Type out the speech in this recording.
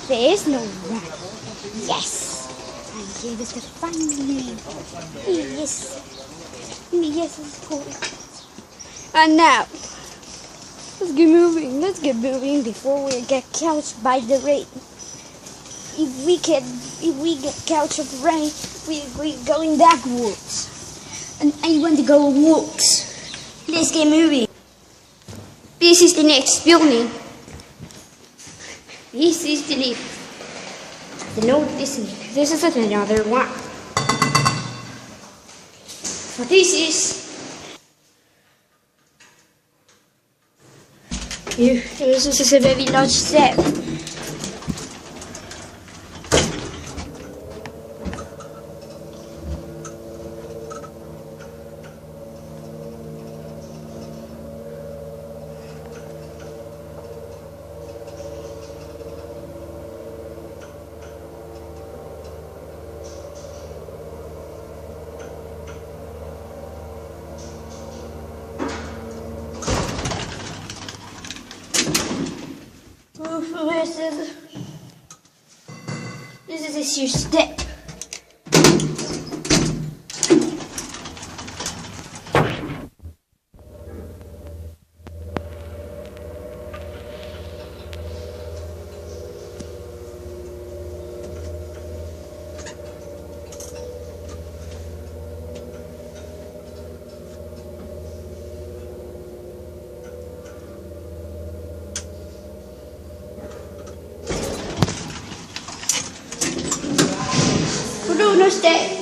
There is no one. Yes! And here is the family. Yes. Yes, it's cool. And now, let's get moving. Let's get moving before we get couched by the rain. If we get couched of rain, we're going backwards. And I want to go walks. Let's get moving. This is the next building. This is the lift. No, this is another one. So this is a very large step. This is a huge step. No step.